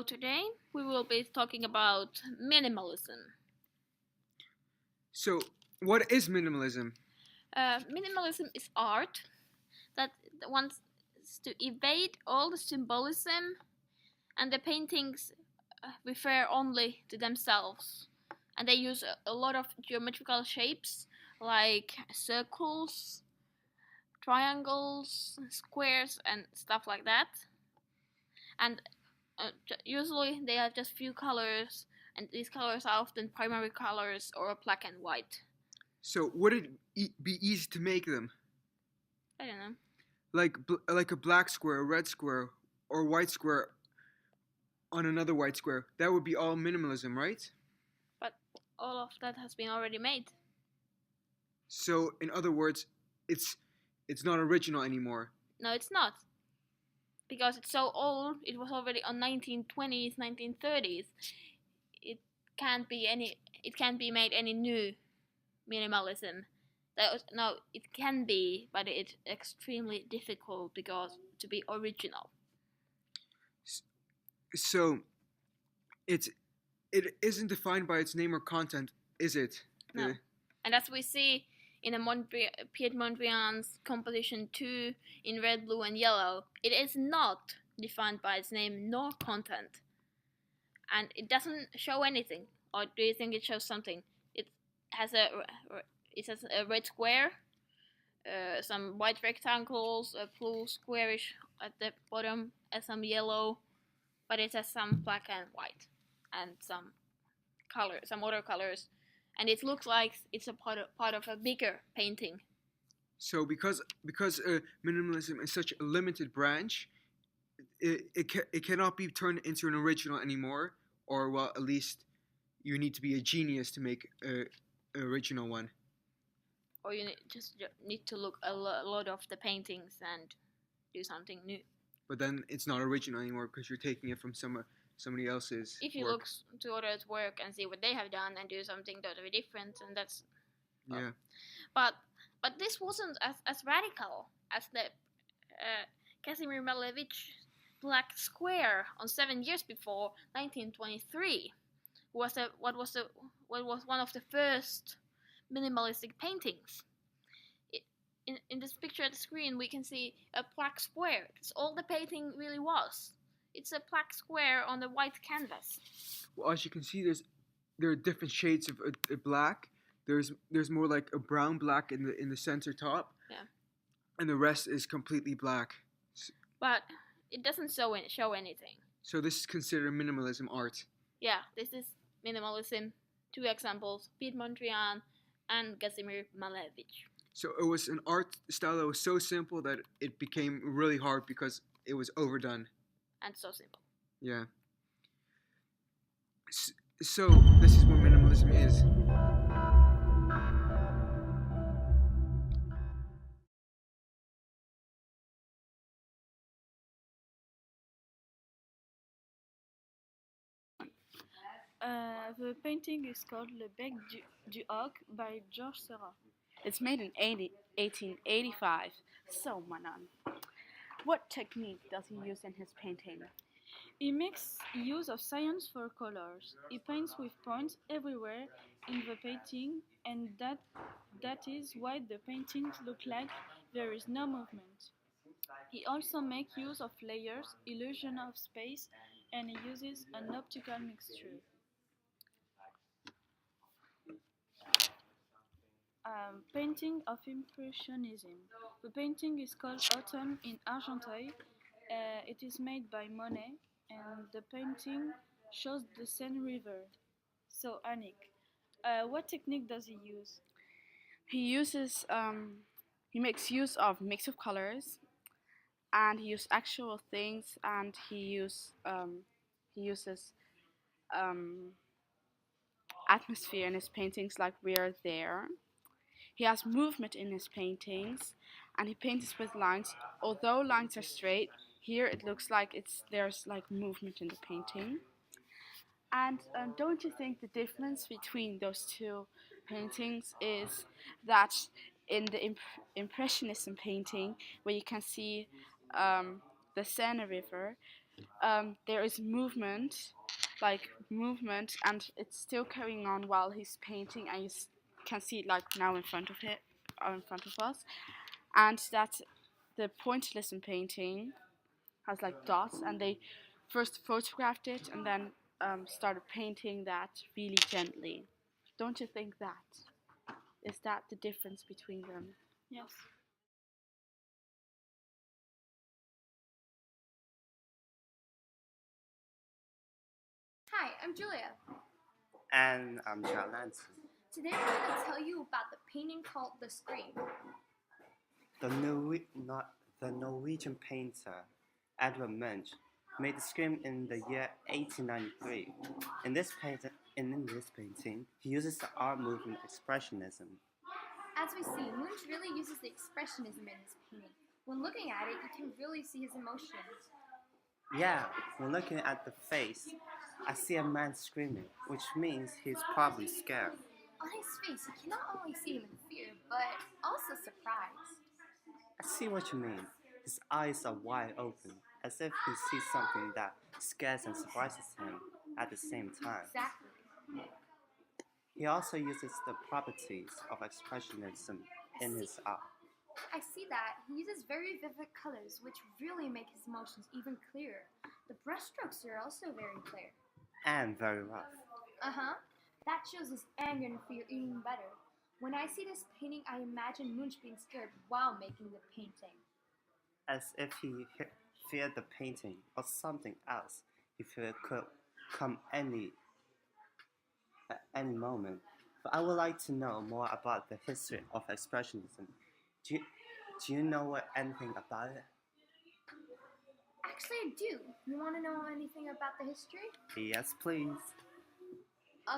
today we will be talking about minimalism. So, what is minimalism? Minimalism is art that wants to evade all the symbolism, and the paintings refer only to themselves. And they use a lot of geometrical shapes like circles, triangles, squares, and stuff like that. And usually they have just few colors, and these colors are often primary colors or black and white. So, would it be easy to make them? I don't know. Like a black square, a red square, or a white square on another white square. That would be all minimalism, right? But all of that has been already made. So, in other words, it's not original anymore. No, it's not. Because it's so old, it was already on 1920s, 1930s. It it can't be made any new minimalism. No, it can be, but it's extremely difficult because to be original. So, it's it isn't defined by its name or content, is it? No. And as we see in the Piet Mondrian's composition 2 in red, blue, and yellow, it is not defined by its name nor content. And it doesn't show anything. Or do you think it shows something? It has a red square, some white rectangles, a blue squarish at the bottom, and some yellow, but it has some black and white, and some other colors, and it looks like it's a part of a bigger painting. So, because minimalism is such a limited branch, it cannot be turned into an original anymore, or well, at least you need to be a genius to make a original one. Or you just need to look a lot of the paintings and do something new. But then it's not original anymore because you're taking it from somebody else's. If you work. look to others' work and see what they have done and do something totally different, and that's Yeah. But this wasn't as radical as the Casimir Malevich black square on 7 years before 1923 was what was one of the first minimalistic paintings. In this picture at the screen, we can see a black square. That's all the painting really was. It's a black square on the white canvas. Well, as you can see, there are different shades of black. There's more like a brown black in the center top. Yeah. And the rest is completely black. But it doesn't show anything. So this is considered minimalism art. Yeah, this is minimalism. 2 examples: Piet Mondrian and Casimir Malevich. So it was an art style that was so simple that it became really hard because it was overdone. And so simple. Yeah. So this is what minimalism is. The painting is called Le Bec du Hoc by Georges Seurat. It's made in 1885. So, Manan, what technique does he use in his painting? He makes use of science for colors. He paints with points everywhere in the painting, and that is why the paintings look like there is no movement. He also makes use of layers, illusion of space, and he uses an optical mixture. Painting of Impressionism. The painting is called Autumn in Argenteuil. It is made by Monet, and the painting shows the Seine River. So, Annick, what technique does he use? He makes use of mix of colors, and he uses actual things, and he uses um, atmosphere in his paintings, like we are there. He has movement in his paintings, and he paints with lines. Although lines are straight, here it looks like there's like movement in the painting. And don't you think the difference between those two paintings is that in the Impressionism painting, where you can see the Seine River, there is movement, and it's still carrying on while he's painting, and can see it like now in front of us, and that the pointillism painting has like dots, and they first photographed it and then started painting that really gently. Don't you think that? Is that the difference between them? Yes. Hi, I'm Julia. And I'm Charlance. Today we're going to tell you about the painting called The Scream. The Norwegian painter Edvard Munch made the Scream in the year 1893. In this painting, he uses the art movement expressionism. As we see, Munch really uses the expressionism in his painting. When looking at it, you can really see his emotions. Yeah, when looking at the face, I see a man screaming, which means he's probably scared. On his face, you cannot only see him in fear, but also surprise. I see what you mean. His eyes are wide open, as if he sees something that scares and surprises him at the same time. Exactly. He also uses the properties of expressionism in his art. I see that. He uses very vivid colors, which really make his emotions even clearer. The brushstrokes are also very clear. And very rough. Uh-huh. That shows his anger and fear even better. When I see this painting, I imagine Munch being scared while making the painting. As if he feared the painting or something else he feared could come at any moment. But I would like to know more about the history of expressionism. Do you know anything about it? Actually, I do. You want to know anything about the history? Yes, please.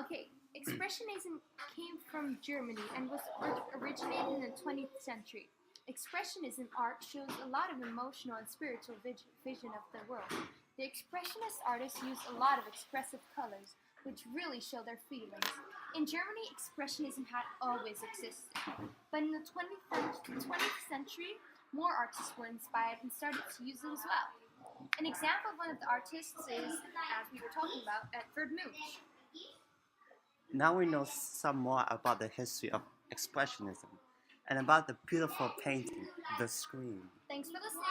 Okay, Expressionism came from Germany and was originated in the 20th century. Expressionism art shows a lot of emotional and spiritual vision of the world. The Expressionist artists used a lot of expressive colors, which really show their feelings. In Germany, Expressionism had always existed, but in the 20th century, more artists were inspired and started to use it as well. An example of one of the artists is, as we were talking about, Edvard Munch. Now we know some more about the history of Expressionism and about the beautiful painting, The Scream. Thanks for listening.